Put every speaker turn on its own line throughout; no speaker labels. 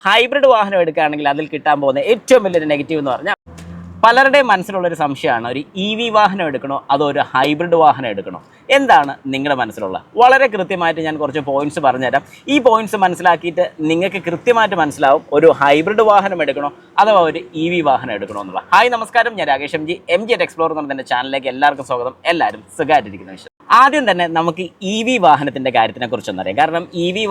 Hybrid വാഹനം എടുക്കുകയാണെങ്കിൽ അതിൽ കിട്ടാൻ പോകുന്ന ഏറ്റവും വലിയൊരു നെഗറ്റീവ് എന്ന് പറഞ്ഞാൽ പലരുടെയും മനസ്സിലുള്ളൊരു സംശയമാണ് ഒരു വാഹനം എടുക്കണോ അതോ ഒരു ഹൈബ്രിഡ് വാഹനം എടുക്കണോ. എന്താണ് നിങ്ങളുടെ മനസ്സിലുള്ള? വളരെ കൃത്യമായിട്ട് ഞാൻ കുറച്ച് പോയിന്റ്സ് പറഞ്ഞുതരാം. ഈ പോയിന്റ്സ് മനസ്സിലാക്കിയിട്ട് നിങ്ങൾക്ക് കൃത്യമായിട്ട് മനസ്സിലാവും ഒരു ഹൈബ്രിഡ് വാഹനം എടുക്കണോ അഥവാ ഒരു വാഹനം എടുക്കണോ എന്നുള്ള. ഹായ് നമസ്കാരം, ഞാൻ രാകേഷ് എം ജി എക്സ്പ്ലോർ എന്ന് പറഞ്ഞ ചാനലിലേക്ക് എല്ലാവർക്കും സ്വാഗതം. എല്ലാവരും സുഖമായിട്ടിരിക്കുന്ന വിഷയം. ആദ്യം തന്നെ നമുക്ക് വാഹനത്തിൻ്റെ കാര്യത്തിനെ കുറിച്ചൊന്നറിയാം. കാരണം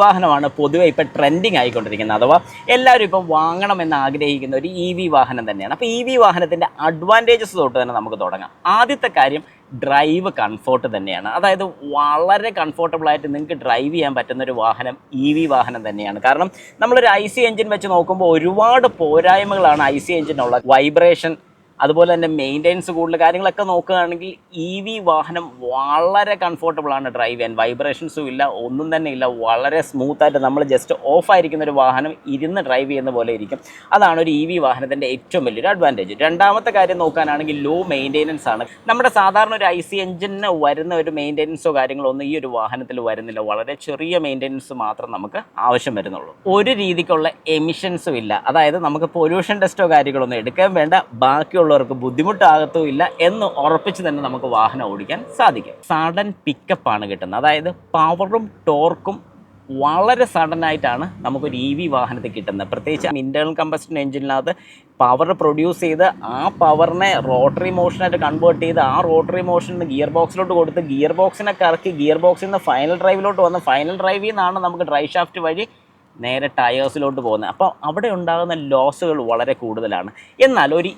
വാഹനമാണ് പൊതുവെ ഇപ്പം ട്രെൻഡിങ് ആയിക്കൊണ്ടിരിക്കുന്നത്, അഥവാ എല്ലാവരും ഇപ്പം വാങ്ങണമെന്ന് ആഗ്രഹിക്കുന്ന ഒരു വാഹനം തന്നെയാണ്. അപ്പോൾ വാഹനത്തിൻ്റെ അഡ്വാൻറ്റേജസ് തൊട്ട് തന്നെ നമുക്ക് തുടങ്ങാം. ആദ്യത്തെ കാര്യം ഡ്രൈവ് കംഫോർട്ട് തന്നെയാണ്. അതായത് വളരെ കംഫോർട്ടബിളായിട്ട് നിങ്ങൾക്ക് ഡ്രൈവ് ചെയ്യാൻ പറ്റുന്ന ഒരു വാഹനം വാഹനം തന്നെയാണ്. കാരണം നമ്മളൊരു എഞ്ചിൻ വെച്ച് നോക്കുമ്പോൾ ഒരുപാട് പോരായ്മകളാണ് എഞ്ചിനുള്ള. വൈബ്രേഷൻ, അതുപോലെ തന്നെ മെയിൻ്റെനൻസ് കൂടുതൽ കാര്യങ്ങളൊക്കെ നോക്കുകയാണെങ്കിൽ വാഹനം വളരെ കംഫോർട്ടബിളാണ് ഡ്രൈവ് ചെയ്യാൻ. വൈബ്രേഷൻസും ഇല്ല, ഒന്നും തന്നെ ഇല്ല. വളരെ സ്മൂത്തായിട്ട് നമ്മൾ ജസ്റ്റ് ഓഫായിരിക്കുന്ന ഒരു വാഹനം ഇരുന്ന് ഡ്രൈവ് ചെയ്യുന്ന പോലെ ഇരിക്കും. അതാണ് ഒരു വാഹനത്തിൻ്റെ ഏറ്റവും വലിയൊരു അഡ്വാൻറ്റേജ്. രണ്ടാമത്തെ കാര്യം നോക്കാനാണെങ്കിൽ ലോ മെയിൻ്റെനൻസ് ആണ്. നമ്മുടെ സാധാരണ ഒരു എഞ്ചിന് വരുന്ന ഒരു മെയിൻ്റെനൻസോ കാര്യങ്ങളോ ഒന്നും ഈ ഒരു വാഹനത്തിൽ വരുന്നില്ല. വളരെ ചെറിയ മെയിൻ്റെനൻസ് മാത്രം നമുക്ക് ആവശ്യം വരുന്നുള്ളൂ. ഒരു രീതിക്കുള്ള എമിഷൻസും ഇല്ല. അതായത് നമുക്ക് പൊല്യൂഷൻ ടെസ്റ്റോ കാര്യങ്ങളൊന്നും എടുക്കാൻ വേണ്ട. ബാക്കിയുള്ള ബുദ്ധിമുട്ടാകത്തുമില്ല എന്ന് ഉറപ്പിച്ച് തന്നെ നമുക്ക് വാഹനം ഓടിക്കാൻ സാധിക്കും. സഡൻ പിക്കപ്പാണ് കിട്ടുന്നത്. അതായത് പവറും ടോർക്കും വളരെ സഡനായിട്ടാണ് നമുക്കൊരു വാഹനത്തിൽ കിട്ടുന്നത്. പ്രത്യേകിച്ച് ഇൻറ്റേർണൽ കമ്പസ്റ്റൻ എഞ്ചിനകത്ത് പവർ പ്രൊഡ്യൂസ് ചെയ്ത് ആ പവറിനെ റോട്ടറി മോഷനായിട്ട് കൺവേർട്ട് ചെയ്ത് ആ റോട്ടറി മോഷൻ ഗിയർ ബോക്സിലോട്ട് കൊടുത്ത് ഗിയർ ബോക്സിനെ കറക്കി ഗിയർ ബോക്സിൽ നിന്ന് ഫൈനൽ ഡ്രൈവിലോട്ട് വന്ന് ഫൈനൽ ഡ്രൈവിൽ നിന്നാണ് നമുക്ക് ഡ്രൈവ് ഷാഫ്റ്റ് വഴി നേരെ ടയേഴ്സിലോട്ട് പോകുന്നത്. അപ്പോൾ അവിടെ ഉണ്ടാകുന്ന ലോസുകൾ വളരെ കൂടുതലാണ്. എന്നാൽ ഒരു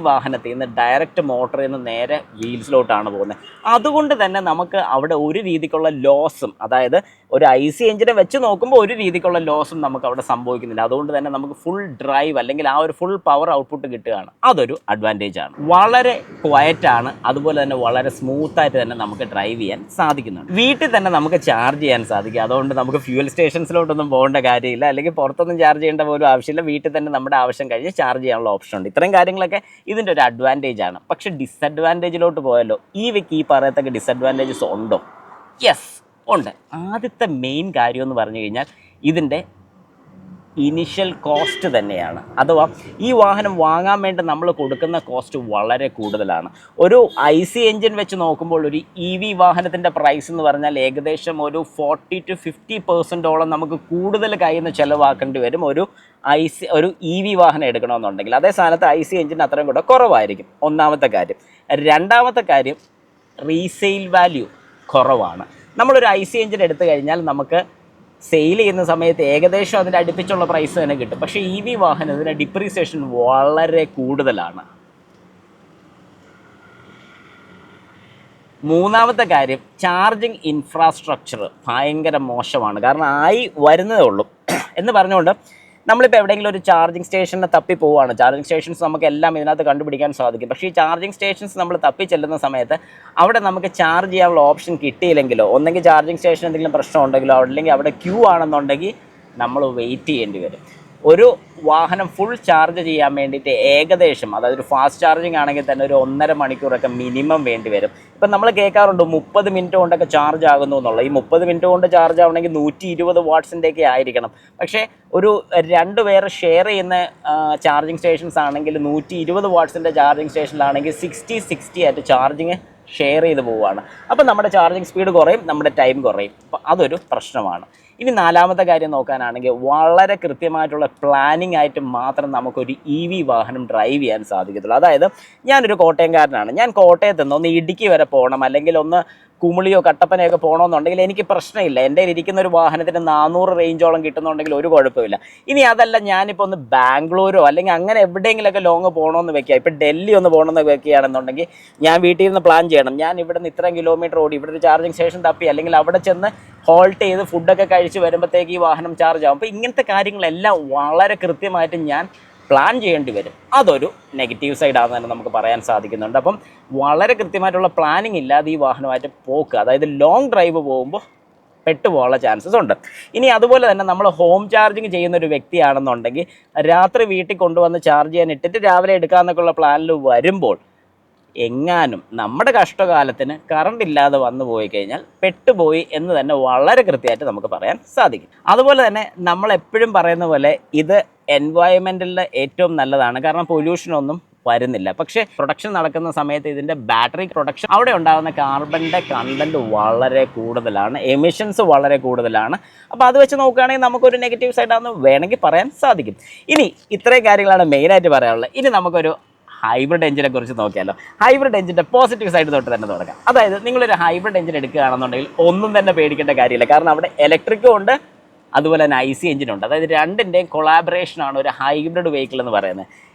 വാഹനത്തിൽ നിന്ന് ഡയറക്റ്റ് മോട്ടറിൽ നിന്ന് നേരെ വീൽസിലോട്ടാണ് പോകുന്നത്. അതുകൊണ്ട് തന്നെ നമുക്ക് അവിടെ ഒരു രീതിക്കുള്ള ലോസും, അതായത് ഒരു എഞ്ചിനെ വെച്ച് നോക്കുമ്പോൾ ഒരു രീതിക്കുള്ള ലോസും നമുക്ക് അവിടെ സംഭവിക്കുന്നില്ല. അതുകൊണ്ട് തന്നെ നമുക്ക് ഫുൾ ഡ്രൈവ് അല്ലെങ്കിൽ ആ ഒരു ഫുൾ പവർ ഔട്ട്പുട്ട് കിട്ടുകയാണ്. അതൊരു അഡ്വാൻറ്റേജ് ആണ്. വളരെ ക്വയറ്റാണ്, അതുപോലെ തന്നെ വളരെ സ്മൂത്തായിട്ട് തന്നെ നമുക്ക് ഡ്രൈവ് ചെയ്യാൻ സാധിക്കുന്നുണ്ട്. വീട്ടിൽ തന്നെ നമുക്ക് ചാർജ് ചെയ്യാൻ സാധിക്കും. അതുകൊണ്ട് നമുക്ക് ഫ്യൂൽ സ്റ്റേഷൻസിലോട്ടൊന്നും പോകേണ്ട കാര്യമില്ല, അല്ലെങ്കിൽ പുറത്തൊന്നും ചാർജ് ചെയ്യേണ്ട പോലും ആവശ്യമില്ല. വീട്ടിൽ തന്നെ നമ്മുടെ ആവശ്യം കഴിഞ്ഞ് ചാർജ് ചെയ്യാനുള്ള ഓപ്ഷൻ ഉണ്ട്. ഇത്രയും കാര്യങ്ങളൊക്കെ ഇതിൻ്റെ ഒരു അഡ്വാൻറ്റേജ് ആണ്. പക്ഷേ ഡിസഡ്വാൻറ്റേജിലോട്ട് പോയല്ലോ. ഈ പറയത്തക്ക ഡിസഡ്വാൻറ്റേജസ് ഉണ്ടോ? യെസ്, ഉണ്ട്. ആദ്യത്തെ മെയിൻ കാര്യം എന്ന് പറഞ്ഞു കഴിഞ്ഞാൽ ഇതിൻ്റെ ഇനിഷ്യൽ കോസ്റ്റ് തന്നെയാണ്. അഥവാ ഈ വാഹനം വാങ്ങാൻ വേണ്ടി നമ്മൾ കൊടുക്കുന്ന കോസ്റ്റ് വളരെ കൂടുതലാണ്. ഒരു എഞ്ചിൻ വെച്ച് നോക്കുമ്പോൾ ഒരു വാഹനത്തിൻ്റെ പ്രൈസ് എന്ന് പറഞ്ഞാൽ ഏകദേശം ഒരു 40 to 50% നമുക്ക് കൂടുതൽ കയ്യിൽ നിന്ന് ചിലവാക്കേണ്ടി വരും ഒരു വാഹനം എടുക്കണമെന്നുണ്ടെങ്കിൽ. അതേ സ്ഥാനത്ത് എഞ്ചിൻ അത്രയും കൂടെ കുറവായിരിക്കും. ഒന്നാമത്തെ കാര്യം. രണ്ടാമത്തെ കാര്യം, റീസെയിൽ വാല്യൂ കുറവാണ്. നമ്മളൊരു എഞ്ചിൻ എടുത്തു കഴിഞ്ഞാൽ നമുക്ക് സെയിൽ ചെയ്യുന്ന സമയത്ത് ഏകദേശം അതിൻ്റെ അടുപ്പിച്ചുള്ള പ്രൈസ് തന്നെ കിട്ടും. പക്ഷേ വാഹനത്തിന് ഡിപ്രീസിയേഷൻ വളരെ കൂടുതലാണ്. മൂന്നാമത്തെ കാര്യം, ചാർജിങ് ഇൻഫ്രാസ്ട്രക്ചർ ഭയങ്കര മോശമാണ്. കാരണം വരുന്നതേ ഉള്ളൂ എന്ന് പറഞ്ഞുകൊണ്ട് നമ്മളിപ്പോൾ എവിടെയെങ്കിലും ഒരു ചാർജിങ് സ്റ്റേഷനെ തപ്പി പോവുകയാണ്. ചാർജിങ് സ്റ്റേഷൻസ് നമുക്ക് എല്ലാം ഇതിനകത്ത് കണ്ടുപിടിക്കാൻ സാധിക്കും. പക്ഷേ ഈ ചാർജിങ് സ്റ്റേഷൻസ് നമ്മൾ തപ്പി ചെല്ലുന്ന സമയത്ത് അവിടെ നമുക്ക് ചാർജ് ചെയ്യാനുള്ള ഓപ്ഷൻ കിട്ടിയില്ലെങ്കിലോ, ഒന്നെങ്കിൽ ചാർജിങ് സ്റ്റേഷൻ എന്തെങ്കിലും പ്രശ്നം ഉണ്ടെങ്കിലോ, അല്ലെങ്കിൽ അവിടെ ക്യൂ ആണെന്നുണ്ടെങ്കിൽ നമ്മൾ വെയിറ്റ് ചെയ്യേണ്ടി വരും. ഒരു വാഹനം ഫുൾ ചാർജ് ചെയ്യാൻ വേണ്ടിയിട്ട് ഏകദേശം, അതായത് ഒരു ഫാസ്റ്റ് ചാർജിങ് ആണെങ്കിൽ തന്നെ ഒരു 1.5 മണിക്കൂറൊക്കെ മിനിമം വേണ്ടി വരും. ഇപ്പം നമ്മൾ കേൾക്കാറുണ്ട് 30 മിനിറ്റ് കൊണ്ടൊക്കെ ചാർജ് ആകുന്നു എന്നുള്ളത്. ഈ 30 മിനിറ്റ് കൊണ്ട് ചാർജ് ആവണമെങ്കിൽ 120 വാട്ട്സിൻ്റെയൊക്കെ ആയിരിക്കണം. പക്ഷേ ഒരു 2 പേര് ഷെയർ ചെയ്യുന്ന ചാർജിങ് സ്റ്റേഷൻസ് ആണെങ്കിൽ 120 വാട്ട്സിൻ്റെ ചാർജിങ് സ്റ്റേഷനിലാണെങ്കിൽ 60 ആയിട്ട് ചാർജിങ് ഷെയർ ചെയ്ത് പോവുകയാണ്. അപ്പോൾ നമ്മുടെ ചാർജിങ് സ്പീഡ് കുറയും, നമ്മുടെ ടൈം കുറയും. അപ്പോൾ അതൊരു പ്രശ്നമാണ്. ഇനി നാലാമത്തെ കാര്യം നോക്കാനാണെങ്കിൽ വളരെ കൃത്യമായിട്ടുള്ള പ്ലാനിങ് ആയിട്ട് മാത്രം നമുക്കൊരു വാഹനം ഡ്രൈവ് ചെയ്യാൻ സാധിക്കത്തുള്ളൂ. അതായത് ഞാനൊരു കോട്ടയംകാരനാണ്. ഞാൻ കോട്ടയത്ത് നിന്ന് ഒന്ന് ഇടുക്കി വരെ പോകണം, അല്ലെങ്കിൽ ഒന്ന് കുമിളിയോ കട്ടപ്പനയൊക്കെ പോകണമെന്നുണ്ടെങ്കിൽ എനിക്ക് പ്രശ്നമില്ല. എൻ്റെ ഇരിക്കുന്ന ഒരു വാഹനത്തിന് 400 റേഞ്ചോളം കിട്ടുന്നുണ്ടെങ്കിൽ ഒരു കുഴപ്പമില്ല. ഇനി അതല്ല, ഞാനിപ്പോൾ ഒന്ന് ബാംഗ്ലൂരോ അല്ലെങ്കിൽ അങ്ങനെ എവിടെയെങ്കിലുമൊക്കെ ലോങ് പോകണമെന്ന് വെക്കുക, ഇപ്പോൾ ഡൽഹി ഒന്ന് പോകണമെന്ന് വെക്കുകയാണെന്നുണ്ടെങ്കിൽ ഞാൻ വീട്ടിൽ നിന്ന് പ്ലാൻ ചെയ്യണം. ഞാൻ ഇവിടെ നിന്ന് ഇത്രയും കിലോമീറ്റർ ഓടി ഇവിടെ ഒരു ചാർജിങ് സ്റ്റേഷൻ തപ്പി, അല്ലെങ്കിൽ അവിടെ ചെന്ന് ഹോൾട്ട് ചെയ്ത് ഫുഡൊക്കെ കഴിച്ച് വരുമ്പോഴത്തേക്ക് ഈ വാഹനം ചാർജ് ആകും. അപ്പോൾ ഇങ്ങനത്തെ കാര്യങ്ങളെല്ലാം വളരെ കൃത്യമായിട്ട് ഞാൻ പ്ലാൻ ചെയ്യേണ്ടി വരും. അതൊരു നെഗറ്റീവ് സൈഡാണെന്ന് തന്നെ നമുക്ക് പറയാൻ സാധിക്കുന്നുണ്ട്. അപ്പം വളരെ കൃത്യമായിട്ടുള്ള പ്ലാനിങ് ഇല്ലാതെ ഈ വാഹനമായിട്ട് പോക്ക്, അതായത് ലോങ് ഡ്രൈവ് പോകുമ്പോൾ പെട്ടുപോകാനുള്ള ചാൻസസ് ഉണ്ട്. ഇനി അതുപോലെ തന്നെ നമ്മൾ ഹോം ചാർജിങ് ചെയ്യുന്ന ഒരു വ്യക്തിയാണെന്നുണ്ടെങ്കിൽ രാത്രി വീട്ടിൽ കൊണ്ടുവന്ന് ചാർജ് ചെയ്യാൻ ഇട്ടിട്ട് രാവിലെ എടുക്കാമെന്നൊക്കെയുള്ള പ്ലാനിൽ വരുമ്പോൾ എങ്ങാനും നമ്മുടെ കഷ്ടകാലത്തിന് കറണ്ട് ഇല്ലാതെ വന്നു പോയി കഴിഞ്ഞാൽ പെട്ടുപോയി എന്ന് തന്നെ വളരെ കൃത്യമായിട്ട് നമുക്ക് പറയാൻ സാധിക്കും. അതുപോലെ തന്നെ നമ്മൾ എപ്പോഴും പറയുന്ന പോലെ ഇത് എൻവയോൺമെൻറ്റലിന് ഏറ്റവും നല്ലതാണ്, കാരണം പൊല്യൂഷനൊന്നും വരുന്നില്ല. പക്ഷേ പ്രൊഡക്ഷൻ നടക്കുന്ന സമയത്ത് ഇതിൻ്റെ ബാറ്ററി പ്രൊഡക്ഷൻ അവിടെ ഉണ്ടാകുന്ന കാർബണിൻ്റെ കണ്ടൻറ്റ് വളരെ കൂടുതലാണ്, എമിഷൻസ് വളരെ കൂടുതലാണ്. അപ്പോൾ അത് വെച്ച് നോക്കുകയാണെങ്കിൽ നമുക്കൊരു നെഗറ്റീവ് സൈഡാണെന്ന് വേണമെങ്കിൽ പറയാൻ സാധിക്കും. ഇനി ഇത്രയും കാര്യങ്ങളാണ് മെയിനായിട്ട് പറയാനുള്ളത്. ഇനി നമുക്കൊരു ഹൈബ്രിഡ് എഞ്ചിനെ കുറിച്ച് നോക്കിയാലോ. ഹൈബ്രിഡ് എഞ്ചിൻ്റെ പോസിറ്റീവ് സൈഡ് തൊട്ട് തന്നെ തുടങ്ങാം. അതായത് നിങ്ങളൊരു ഹൈബ്രിഡ് എഞ്ചിൻ എടുക്കുകയാണെന്നുണ്ടെങ്കിൽ ഒന്നും തന്നെ പേടിക്കേണ്ട കാര്യമില്ല, കാരണം അവിടെ ഇലക്ട്രിക്കും ഉണ്ട്, അതുപോലെ തന്നെ IC എഞ്ചിനുണ്ട്. അതായത് രണ്ടിൻ്റെയും കൊളാബറേഷനാണ് ഒരു ഹൈബ്രിഡ് വെഹിക്കിൾ എന്ന് പറയുന്നത്.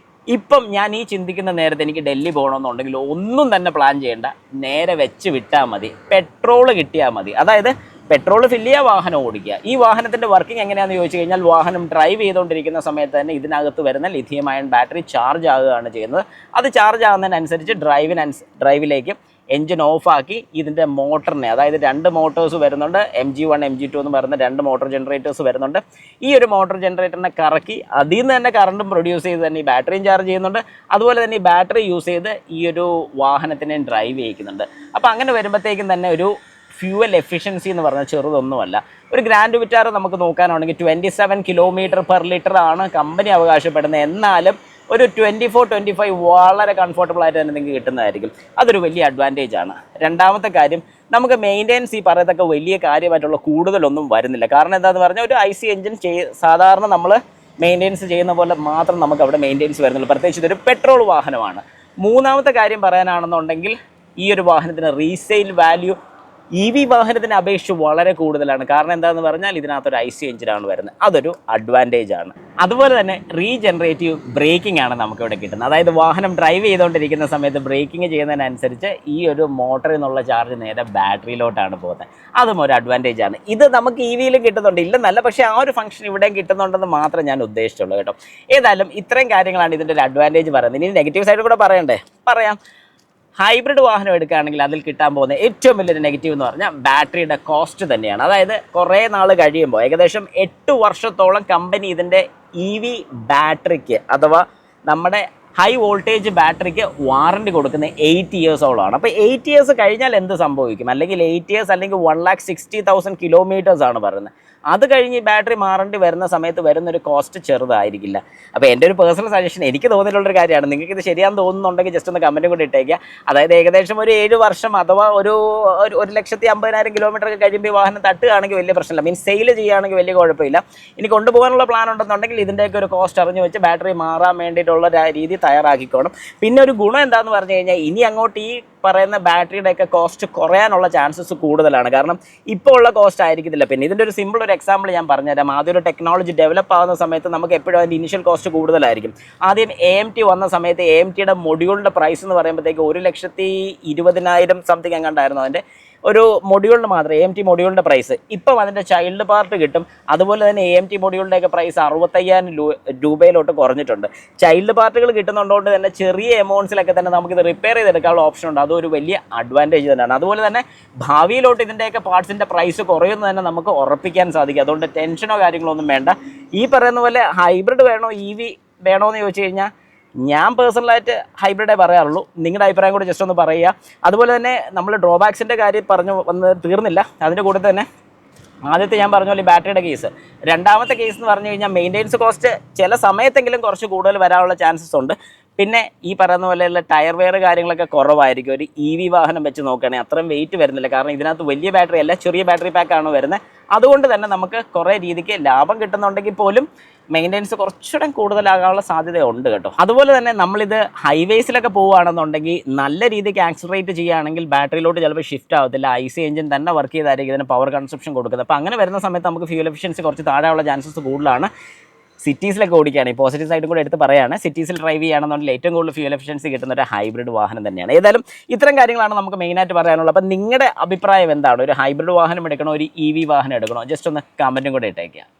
ഇപ്പം ഞാൻ ഈ ചിന്തിക്കുന്ന നേരത്തെ എനിക്ക് ഡൽഹി പോകണമെന്നുണ്ടെങ്കിൽ ഒന്നും തന്നെ പ്ലാൻ ചെയ്യേണ്ട, നേരെ വെച്ച് വിട്ടാൽ മതി, പെട്രോൾ കിട്ടിയാൽ മതി. അതായത് പെട്രോൾ ഫില്ല് ചെയ്യുക, വാഹനം ഓടിക്കുക. ഈ വാഹനത്തിൻ്റെ വർക്കിംഗ് എങ്ങനെയാണെന്ന് ചോദിച്ചു കഴിഞ്ഞാൽ വാഹനം ഡ്രൈവ് ചെയ്തുകൊണ്ടിരിക്കുന്ന സമയത്ത് തന്നെ ഇതിനകത്ത് വരുന്ന ലിഥിയം അയൺ ബാറ്ററി ചാർജ് ആകുകയാണ് ചെയ്യുന്നത്. അത് ചാർജ് ആകുന്നതിനനുസരിച്ച് ഡ്രൈവിലേക്ക് എൻജിൻ ഓഫാക്കി ഇതിൻ്റെ മോട്ടറിനെ, അതായത് 2 മോട്ടോഴ്സ് വരുന്നുണ്ട്, MG1 MG2 എന്ന് പറയുന്ന 2 മോട്ടോർ ജനറേറ്റേഴ്സ് വരുന്നുണ്ട്. ഈ ഒരു മോട്ടോർ ജനറേറ്ററിനെ കറക്കി അതിൽ നിന്ന് തന്നെ കറണ്ടും പ്രൊഡ്യൂസ് ചെയ്ത് തന്നെ ഈ ബാറ്ററിയും ചാർജ് ചെയ്യുന്നുണ്ട്. അതുപോലെ തന്നെ ഈ ബാറ്ററി യൂസ് ചെയ്ത് ഈ ഒരു വാഹനത്തിനെ ഡ്രൈവ് ചെയ്യിക്കുന്നുണ്ട്. അപ്പോൾ അങ്ങനെ വരുമ്പോഴത്തേക്കും തന്നെ ഒരു ഫ്യൂവൽ എഫിഷ്യൻസി എന്ന് പറഞ്ഞാൽ ചെറുതൊന്നുമല്ല. ഒരു ഗ്രാൻഡ് വിറ്റാർ നമുക്ക് നോക്കാനാണെങ്കിൽ 27 km/L ആണ് കമ്പനി അവകാശപ്പെടുന്നത്. എന്നാലും ഒരു 24-25 വളരെ കംഫർട്ടബിൾ ആയിട്ട് തന്നെ നിങ്ങൾക്ക് കിട്ടുന്നതായിരിക്കും. അതൊരു വലിയ അഡ്വാൻറ്റേജ് ആണ്. രണ്ടാമത്തെ കാര്യം, നമുക്ക് മെയിൻ്റെനൻസ് ഈ പറയത്തക്ക വലിയ കാര്യമായിട്ടുള്ള കൂടുതലൊന്നും വരുന്നില്ല. കാരണം എന്താണെന്ന് പറഞ്ഞാൽ ഒരു IC എഞ്ചിൻ സാധാരണ നമ്മൾ മെയിൻ്റെനൻസ് ചെയ്യുന്ന പോലെ മാത്രം നമുക്ക് അവിടെ മെയിൻ്റെനൻസ് വരുന്നുള്ളൂ, പ്രത്യേകിച്ച് ഇതൊരു പെട്രോൾ വാഹനമാണ്. മൂന്നാമത്തെ കാര്യം പറയാനാണെന്നുണ്ടെങ്കിൽ ഈ ഒരു വാഹനത്തിന് റീസെയിൽ വാല്യൂ EV വാഹനത്തിനെ അപേക്ഷിച്ച് വളരെ കൂടുതലാണ്. കാരണം എന്താണെന്ന് പറഞ്ഞാൽ ഇതിനകത്തൊരു IC എഞ്ചിനാണ് വരുന്നത്, അതൊരു അഡ്വാൻറ്റേജ് ആണ്. അതുപോലെ തന്നെ റീജനറേറ്റീവ് ബ്രേക്കിംഗ് ആണ് നമുക്കിവിടെ കിട്ടുന്നത്. അതായത് വാഹനം ഡ്രൈവ് ചെയ്തുകൊണ്ടിരിക്കുന്ന സമയത്ത് ബ്രേക്കിംഗ് ചെയ്യുന്നതിനനുസരിച്ച് ഈ ഒരു മോട്ടറിൽ നിന്നുള്ള ചാർജ് നേരെ ബാറ്ററിയിലോട്ടാണ് പോകുന്നത്. അതും ഒരു അഡ്വാൻറ്റേജ് ആണ്. ഇത് നമുക്ക് EVയിലും കിട്ടുന്നുണ്ട്, ഇല്ലെന്നല്ല, പക്ഷേ ആ ഒരു ഫംഗ്ഷൻ ഇവിടെയും കിട്ടുന്നുണ്ടെന്ന് മാത്രം ഞാൻ ഉദ്ദേശിച്ചുള്ളൂ കേട്ടോ. ഏതായാലും ഇത്രയും കാര്യങ്ങളാണ് ഇതിൻ്റെ ഒരു അഡ്വാൻറ്റേജ് പറയുന്നത്. ഇനി നെഗറ്റീവ് സൈഡ് കൂടെ പറയാം. ഹൈബ്രിഡ് വാഹനം എടുക്കുകയാണെങ്കിൽ അതിൽ കിട്ടാൻ പോകുന്ന ഏറ്റവും വലിയൊരു നെഗറ്റീവ് എന്ന് പറഞ്ഞാൽ ബാറ്ററിയുടെ കോസ്റ്റ് തന്നെയാണ്. അതായത് കുറേ നാൾ കഴിയുമ്പോൾ, ഏകദേശം 8 വർഷത്തോളം കമ്പനി ഇതിൻ്റെ EV ബാറ്ററിക്ക് അഥവാ നമ്മുടെ ഹൈ വോൾട്ടേജ് ബാറ്ററിക്ക് വാറണ്ടി കൊടുക്കുന്നത് 8 ഇയേഴ്സോളമാണ്. അപ്പോൾ 8 ഇയേഴ്സ് കഴിഞ്ഞാൽ എന്ത് സംഭവിക്കും? അല്ലെങ്കിൽ 8 ഇയേഴ്സ് അല്ലെങ്കിൽ 1,60,000 കിലോമീറ്റേഴ്സ് ആണ് പറയുന്നത്. അത് കഴിഞ്ഞ് ഈ ബാറ്ററി മാറേണ്ടി വരുന്ന സമയത്ത് വരുന്നൊരു കോസ്റ്റ് ചെറുതായിരിക്കില്ല. അപ്പോൾ എൻ്റെ ഒരു പേഴ്സണൽ സജഷൻ, എനിക്ക് തോന്നിയിട്ടുള്ളൊരു കാര്യമാണ്. നിങ്ങൾക്ക് ഇത് ശരിയാണെന്ന് തോന്നുന്നുണ്ടെങ്കിൽ ജസ്റ്റ് ഒന്ന് കമൻറ്റ് കൂടി ഇട്ടേക്കുക. അതായത് ഏകദേശം ഒരു 7 വർഷം അഥവാ ഒരു 1,50,000 കിലോമീറ്റർ ഒക്കെ കഴിയുമ്പോൾ ഈ വാഹനം തട്ടുകയാണെങ്കിൽ വലിയ പ്രശ്നമില്ല, മീൻസ് സെയിൽ ചെയ്യുകയാണെങ്കിൽ വലിയ കുഴപ്പമില്ല. ഇനി കൊണ്ടുപോകാനുള്ള പ്ലാൻ ഉണ്ടെന്നുണ്ടെങ്കിൽ ഇതിൻ്റെയൊക്കെ ഒരു കോസ്റ്റ് അറിഞ്ഞ് വെച്ച് ബാറ്ററി മാറാൻ വേണ്ടിയിട്ടുള്ള രീതി തയ്യാറാക്കിക്കോണം. പിന്നെ ഒരു ഗുണം എന്താണെന്ന് പറഞ്ഞു കഴിഞ്ഞാൽ ഇനി അങ്ങോട്ട് ഈ പറയുന്ന ബാറ്ററിയുടെയൊക്കെ കോസ്റ്റ് കുറയാനുള്ള ചാൻസസ് കൂടുതലാണ്. കാരണം ഇപ്പോൾ ഉള്ള കോസ്റ്റ് ആയിരിക്കത്തില്ല. പിന്നെ ഇതിൻ്റെ ഒരു സിമ്പിൾ ഒരു എക്സാമ്പിൾ ഞാൻ പറഞ്ഞുതരാം. ആദ്യം ഒരു ടെക്നോളജി ഡെവലപ്പ് ആകുന്ന സമയത്ത് നമുക്ക് എപ്പോഴും അതിൻ്റെ ഇനിഷ്യൽ കോസ്റ്റ് കൂടുതലായിരിക്കും. ആദ്യം AMT വന്ന സമയത്ത് AMTയുടെ മൊഡ്യൂളിൻ്റെ പ്രൈസ് എന്ന് പറയുമ്പോഴത്തേക്ക് 1,20,000 സംതിങ് എങ്ങാണ്ടായിരുന്നു അതിൻ്റെ ഒരു മൊഡ്യൂളിന് മാത്രം, AMT മൊഡ്യൂളിൻ്റെ പ്രൈസ്. ഇപ്പം അതിൻ്റെ ചൈൽഡ് പാർട്ട് കിട്ടും. അതുപോലെ തന്നെ AMT മൊഡ്യൂളിൻ്റെയൊക്കെ പ്രൈസ് 65,000 രൂപയിലോട്ട് കുറഞ്ഞിട്ടുണ്ട്. ചൈൽഡ് പാർട്ടുകൾ കിട്ടുന്നുള്ളതുകൊണ്ട് തന്നെ ചെറിയ എമൗണ്ട്സിലൊക്കെ തന്നെ നമുക്കിത് റിപ്പയർ ചെയ്തെടുക്കാനുള്ള ഓപ്ഷൻ ഉണ്ട്. അതൊരു വലിയ അഡ്വാൻറ്റേജ് തന്നെയാണ്. അതുപോലെ തന്നെ ഭാവിയിലോട്ട് ഇതിൻ്റെയൊക്കെ പാർട്സിൻ്റെ പ്രൈസ് കുറയുമെന്ന് തന്നെ നമുക്ക് ഉറപ്പിക്കാൻ സാധിക്കും. അതുകൊണ്ട് ടെൻഷനോ കാര്യങ്ങളോ ഒന്നും വേണ്ട. ഈ പറയുന്ന പോലെ ഹൈബ്രിഡ് വേണോ EV വേണോ എന്ന് ചോദിച്ചു കഴിഞ്ഞാൽ ഞാൻ പേഴ്സണലായിട്ട് ഹൈബ്രിഡേ പറയാറുള്ളൂ. നിങ്ങളുടെ അഭിപ്രായം കൂടി ജസ്റ്റ് ഒന്ന് പറയുക. അതുപോലെ തന്നെ നമ്മൾ ഡ്രോബാക്സിൻ്റെ കാര്യം പറഞ്ഞു വന്ന് തീർന്നില്ല. അതിൻ്റെ കൂടെ തന്നെ ആദ്യത്തെ ഞാൻ പറഞ്ഞ പോലെ ബാറ്ററിയുടെ കേസ്. രണ്ടാമത്തെ കേസ് എന്ന് പറഞ്ഞു കഴിഞ്ഞാൽ മെയിൻ്റെനൻസ് കോസ്റ്റ് ചില സമയത്തെങ്കിലും കുറച്ച് കൂടുതൽ വരാനുള്ള ചാൻസസ് ഉണ്ട്. പിന്നെ ഈ പറയുന്ന പോലെയുള്ള ടയർ വെയർ കാര്യങ്ങളൊക്കെ കുറവായിരിക്കും. ഒരു EV വാഹനം വെച്ച് നോക്കുകയാണെങ്കിൽ അത്രയും വെയിറ്റ് വരുന്നില്ല. കാരണം ഇതിനകത്ത് വലിയ ബാറ്ററി അല്ല, ചെറിയ ബാറ്ററി പാക്കാണ് വരുന്നത്. അതുകൊണ്ട് തന്നെ നമുക്ക് കുറേ രീതിക്ക് ലാഭം കിട്ടുന്നുണ്ടെങ്കിൽ പോലും മെയിൻ്റെനൻസ് കുറച്ചുകൂടെ കൂടുതലാകാനുള്ള സാധ്യതയുണ്ട് കേട്ടോ. അതുപോലെ തന്നെ നമ്മളിത് ഹൈവേസിലൊക്കെ പോവുകയാണെന്നുണ്ടെങ്കിൽ നല്ല രീതിക്ക് ആക്സിലറേറ്റ് ചെയ്യുകയാണെങ്കിൽ ബാറ്ററിയിലോട്ട് ചിലപ്പോൾ ഷിഫ്റ്റ് ആവത്തില്ല. IC എഞ്ചിൻ തന്നെ വർക്ക് ചെയ്തായിരിക്കും ഇതിന് പവർ കൺസപ്ഷൻ കൊടുക്കുന്നത്. അപ്പോൾ അങ്ങനെ വരുന്ന സമയത്ത് നമുക്ക് ഫ്യൂൽ എഫിഷ്യൻസി കുറച്ച് താഴെയുള്ള ചാൻസസ് കൂടുതലാണ്. സിറ്റീസിലൊക്കെ ഓടിക്കുകയാണ്, ഈ പോസിറ്റീവ് സൈഡും കൂടെ എടുത്ത് പറയുകയാണ്. സിറ്റീസിൽ ഡ്രൈവ് ചെയ്യുകയാണെന്നുണ്ടെങ്കിൽ ഏറ്റവും കൂടുതൽ ഫ്യൂൽ എഫിഷ്യൻസി കിട്ടുന്ന ഒരു ഹൈബ്രിഡ് വാഹനം തന്നെയാണ്. ഏതായാലും ഇത്തരം കാര്യങ്ങളാണ് നമുക്ക് മെയിനായിട്ട് പറയാനുള്ളത്. അപ്പം നിങ്ങളുടെ അഭിപ്രായം എന്താണ്? ഒരു ഹൈബ്രിഡ് വാഹനം എടുക്കണോ, ഒരു EV വാഹനം എടുക്കണോ? ജസ്റ്റ് ഒന്ന് കമൻറ്റും കൂടെ ഇട്ടേക്കുക.